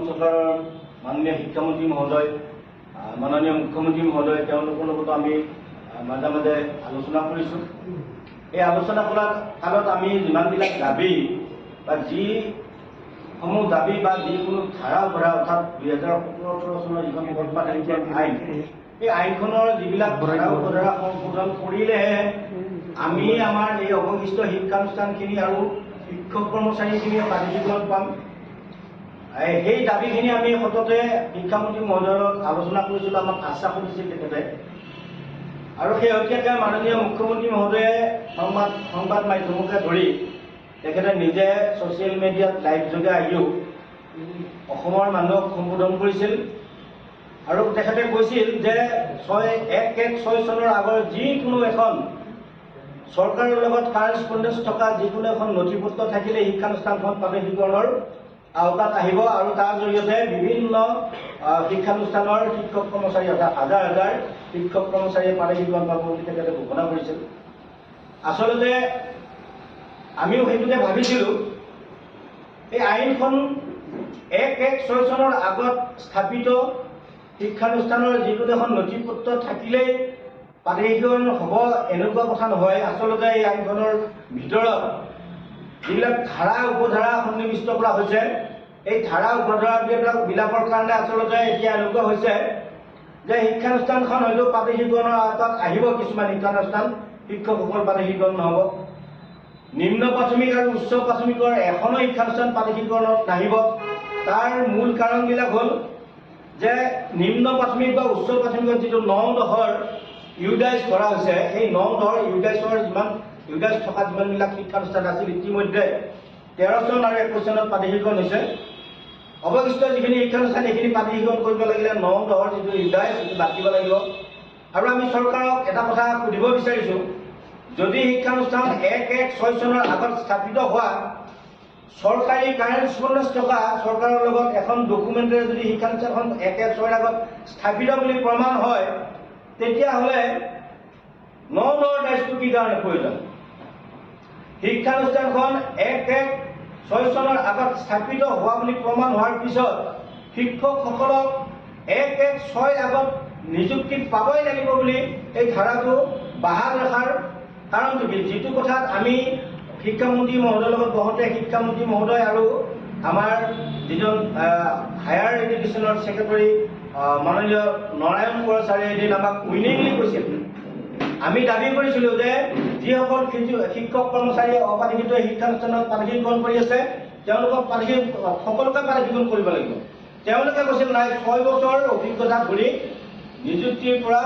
চৰকাৰৰ মাননীয় শিক্ষামন্ত্ৰী মহোদয়, মাননীয় মুখ্যমন্ত্ৰী মহোদয়, তেওঁলোকৰ লগতো আমি মাজে মাজে আলোচনা কৰিছোঁ। এই আলোচনা কৰাৰ কালত আমি যিমানবিলাক দাবী বা যিসমূহ দাবী বা যিকোনো ধাৰা বঢ়া, অৰ্থাৎ 2017-18 চনৰ যিখন বৰ্তমান আইন, এই আইনখনৰ যিবিলাক ধাৰা উপধাৰা সংশোধন কৰিলেহে আমি আমাৰ এই অৱশিষ্ট শিক্ষানুষ্ঠানখিনি আৰু শিক্ষক কৰ্মচাৰীখিনিয়ে পাৰ্টিচিপেট পাম। সেই দাবীখিনি আমি সততে শিক্ষামন্ত্ৰী মহোদয়ৰ লগত আলোচনা কৰিছিলোঁ, আমাক আশ্বাস দিছিল তেখেতে। আৰু শেহতীয়াকৈ মাননীয় মুখ্যমন্ত্ৰী মহোদয়ে সংবাদ মাধ্যমকে ধৰি তেখেতে নিজে ছ'চিয়েল মিডিয়াত লাইভ যোগে আহিও অসমৰ মানুহক সম্বোধন কৰিছিল আৰু তেখেতে কৈছিল যে 1/1/6 চনৰ আগৰ যিকোনো এখন চৰকাৰৰ লগত কাৰেছপণ্ডেঞ্চ থকা যিকোনো এখন নথিপত্ৰ থাকিলে শিক্ষানুষ্ঠানখন প্ৰাদেশিকৰণৰ আওতাত আহিব আৰু তাৰ জৰিয়তে বিভিন্ন শিক্ষানুষ্ঠানৰ শিক্ষক কৰ্মচাৰী, অৰ্থাৎ হাজাৰ হাজাৰ শিক্ষক কৰ্মচাৰীয়ে প্ৰাদেশিকৰণ পাব বুলি তেখেতে ঘোষণা কৰিছিল। আচলতে আমিও সেইটোকে ভাবিছিলোঁ। এই আইনখন 1/1/6 চনৰ আগত স্থাপিত শিক্ষানুষ্ঠানৰ যিকোনো এখন নথিপত্ৰ থাকিলেই প্ৰাদেশিকৰণ হ'ব এনেকুৱা কথা নহয়। আচলতে এই আইনখনৰ ভিতৰত যিবিলাক ধাৰা উপধাৰা সন্নিৱিষ্ট কৰা হৈছে, এই ধাৰা উপধাৰাবিলাকৰ কাৰণে আচলতে এতিয়া এনেকুৱা হৈছে যে শিক্ষানুষ্ঠানখন হয়তো প্ৰাদেশিকৰণৰ আওতাত আহিব, কিছুমান শিক্ষানুষ্ঠান শিক্ষকসকল প্ৰাদেশিকৰণ নহ'ব। নিম্ন প্ৰাথমিক আৰু উচ্চ প্ৰাথমিকৰ এখনো শিক্ষানুষ্ঠান প্ৰাদেশিকৰণত নাহিব। তাৰ মূল কাৰণবিলাক হ'ল যে নিম্ন প্ৰাথমিক বা উচ্চ প্ৰাথমিকত যিটো 9-10 ইউডাইজ কৰা হৈছে, সেই 9-10 ইউডাইজ থকা যিমানবিলাক শিক্ষানুষ্ঠান আছিল ইতিমধ্যে 13 চন আৰু 21 চনত প্ৰাদেশিকৰণ হৈছে। অৱশিষ্ট যিখিনি শিক্ষানুষ্ঠান এইখিনি প্ৰাদেশিকৰণ কৰিব লাগিলে 9-10 যিটো ইউডাইজ সেইটো বাদ দিব লাগিব। আৰু আমি চৰকাৰক এটা কথা সুধিব বিচাৰিছোঁ, যদি শিক্ষানুষ্ঠান 1/1/6 চনৰ আগত স্থাপিত হোৱা চৰকাৰী কাৰেছপণ্ডেঞ্চ থকা চৰকাৰৰ লগত এখন ডকুমেণ্টেৰে যদি শিক্ষানুষ্ঠানখন 1/1/6 আগত স্থাপিত বুলি প্ৰমাণ হয়, তেতিয়াহ'লে 9-10 ডাইজটো কি কাৰণে প্ৰয়োজন? শিক্ষানুষ্ঠানখন 1/1/6 চনৰ আগত স্থাপিত হোৱা বুলি প্ৰমাণ হোৱাৰ পিছত শিক্ষকসকলক 1/1/6 আগত নিযুক্তি পাবই লাগিব বুলি এই ধাৰাটো বাহাল ৰখাৰ কাৰণটো কি? যিটো কথাত আমি শিক্ষামন্ত্ৰী মহোদয়ৰ লগত বহোতে শিক্ষামন্ত্ৰী মহোদয় আৰু আমাৰ যিজন হায়াৰ এডুকেশ্যনৰ ছেক্ৰেটাৰী মাননীয় নাৰায়ণ কোঁৱৰ ছাৰে এদিন আমাক উইনিংলি কৈছিল। আমি দাবী কৰিছিলোঁ যে যিসকল শিক্ষক কৰ্মচাৰীয়ে অপাঠিকৃত শিক্ষানুষ্ঠানত প্ৰাদেশিকৰণ কৰি আছে তেওঁলোকক সকলোকে প্ৰাদেশিকৰণ কৰিব লাগিব। তেওঁলোকে কৈছিল নাই, 6 বছৰ অভিজ্ঞতা ধৰি নিযুক্তিৰ পৰা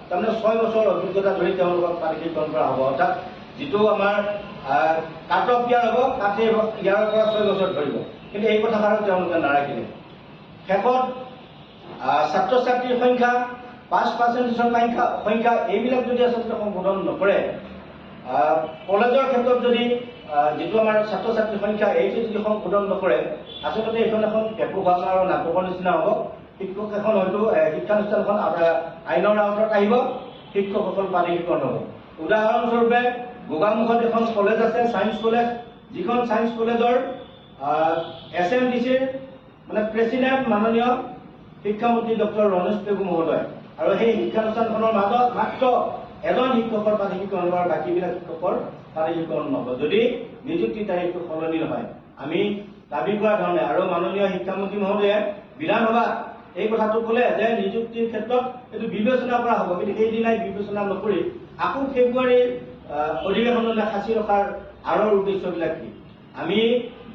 তাৰমানে 6 বছৰ অভিজ্ঞতা ধৰি তেওঁলোকক প্ৰাদেশিকৰণ কৰা হ'ব, অৰ্থাৎ যিটো আমাৰ কাট অফ ইয়াৰ হ'ব, ইয়াৰ পৰা 6 বছৰ ধৰিব। কিন্তু এই কথাষাৰো তেওঁলোকে নাৰাখিলে। শেষত ছাত্ৰ ছাত্ৰীৰ সংখ্যা, পাছ পাৰ্চেণ্টেজৰ সংখ্যা এইবিলাক যদি আচলতে সম্বোধন নকৰে, কলেজৰ ক্ষেত্ৰত যদি যিটো আমাৰ ছাত্ৰ ছাত্ৰীৰ সংখ্যা এইটো যদি সম্বোধন নকৰে, আচলতে এইখন এখন পেপু ভাষা আৰু নাটকৰ নিচিনা হ'ব। শিক্ষক এখন হয়তো শিক্ষানুষ্ঠানখন আইনৰ আওতাত আহিব, শিক্ষকসকল প্ৰাদেশিকৰণ হ'ব। উদাহৰণস্বৰূপে গোগামুখত এখন কলেজ আছে, ছায়েন্স কলেজ, যিখন ছায়েন্স কলেজৰ SMDCৰ মানে প্ৰেচিডেণ্ট মাননীয় শিক্ষামন্ত্ৰী ডক্টৰ ৰমেশ পেগু মহোদয়। আৰু সেই শিক্ষানুষ্ঠানখনৰ মাজত মাত্ৰ এজন শিক্ষকৰ প্ৰাদেশিকৰণ হ'ব আৰু বাকীবিলাক শিক্ষকৰ প্ৰাদেশিকৰণ নহ'ব, যদি নিযুক্তি তাৰিখটো সলনি নহয়। আমি দাবী কৰা ধৰণে আৰু মাননীয় শিক্ষামন্ত্ৰী মহোদয়ে বিধানসভাত এই কথাটো ক'লে যে নিযুক্তিৰ ক্ষেত্ৰত এইটো বিবেচনা কৰা হ'ব, কিন্তু সেইদিনাই বিবেচনা নকৰি আকৌ ফেব্ৰুৱাৰীৰ অধিৱেশনলৈ সাঁচি ৰখাৰ আঁৰৰ উদ্দেশ্যবিলাক কি? আমি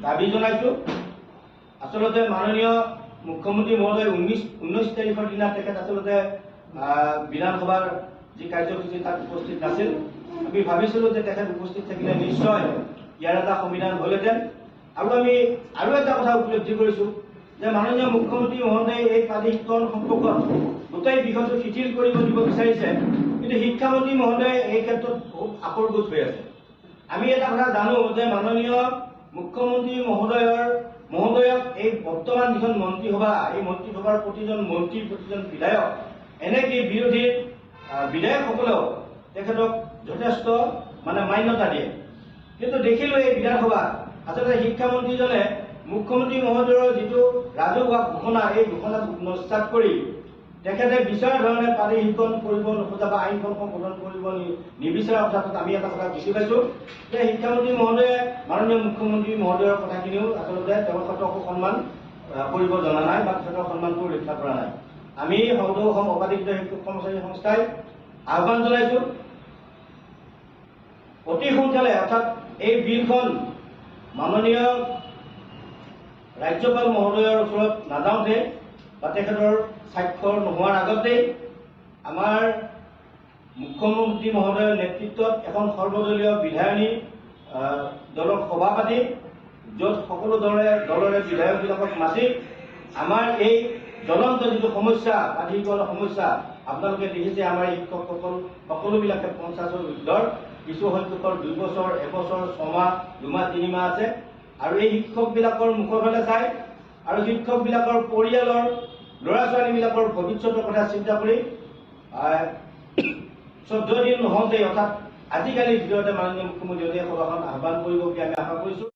দাবী জনাইছোঁ। আচলতে মাননীয় মুখ্যমন্ত্ৰী মহোদয় 19 তাৰিখৰ দিনা তেখেত আচলতে বিধানসভাৰ যি কাৰ্যসূচী তাত উপস্থিত নাছিল। আমি ভাবিছিলোঁ যে তেখেত উপস্থিত থাকিলে নিশ্চয় ইয়াৰ এটা সমিধান হ'লহেঁতেন। আৰু আমি আৰু এটা কথা উপলব্ধি কৰিছোঁ যে মাননীয় মুখ্যমন্ত্ৰী মহোদয়ে এই প্ৰাদেশিকৰণ সম্পৰ্কত গোটেই বিষয়টো শিথিল কৰিব দিব বিচাৰিছে, কিন্তু শিক্ষামন্ত্ৰী মহোদয়ে এই ক্ষেত্ৰত বহুত আকৰগোজ হৈ আছে। আমি এটা কথা জানো যে মাননীয় মুখ্যমন্ত্ৰী মহোদয়ক এই বৰ্তমান যিখন মন্ত্ৰীসভা, এই মন্ত্ৰীসভাৰ প্ৰতিজন মন্ত্ৰী, প্ৰতিজন বিধায়ক, এনেকৈ বিৰোধী বিধায়কসকলেও তেখেতক যথেষ্ট মান্যতা দিয়ে। কিন্তু দেখিলোঁ এই বিধানসভাত আচলতে শিক্ষামন্ত্ৰীজনে মুখ্যমন্ত্ৰী মহোদয়ৰ যিটো ৰাজহুৱা ঘোষণা এই ঘোষণা নস্যাৎ কৰি তেখেতে বিচৰা ধৰণে পানী শিক্ষণ কৰিব নোখোজা বা আইনখন সংশোধন কৰিব নিবিচৰা কথাটোত আমি এটা কথা বুজি পাইছোঁ যে শিক্ষামন্ত্ৰী মহোদয়ে মাননীয় মুখ্যমন্ত্ৰী মহোদয়ৰ কথাখিনিও আচলতে তেখেতকো সন্মান কৰিব জনা নাই বা তেখেতৰ সন্মানটো ৰক্ষা কৰা নাই। আমি সদৌ অসম অবাধিত শিক্ষক কৰ্মচাৰী সংস্থাই আহ্বান জনাইছোঁ অতি সোনকালে অৰ্থাৎ এই বিলখন মাননীয় ৰাজ্যপাল মহোদয়ৰ ওচৰত নাযাওঁতে বা তেখেতৰ স্বাক্ষৰ নোহোৱাৰ আগতেই আমাৰ মুখ্যমন্ত্ৰী মহোদয়ৰ নেতৃত্বত এখন সৰ্বদলীয় বিধায়িনী দলৰ সভা পাতি য'ত সকলো দলৰে বিধায়কবিলাকক মাতি আমাৰ এই জ্বলন্ত যিটো সমস্যা প্ৰাধিকৰণৰ সমস্যা আপোনালোকে দেখিছে আমাৰ শিক্ষকসকল সকলোবিলাকে 50ৰ ঊৰ্ধৰ কিছু সংখ্যকৰ 2 বছৰ 1 বছৰ 6 মাহ 2 মাহ 3 মাহ আছে আৰু এই শিক্ষকবিলাকৰ মুখৰ ফালে চাই আৰু শিক্ষকবিলাকৰ পৰিয়ালৰ ল'ৰা ছোৱালীবিলাকৰ ভৱিষ্যতৰ কথা চিন্তা কৰি 14 দিন নহওঁতেই অৰ্থাৎ আজিকালিৰ ভিতৰতে মাননীয় মুখ্যমন্ত্ৰীয়ে সভাখন আহ্বান কৰিব বুলি আমি আশা কৰিছোঁ।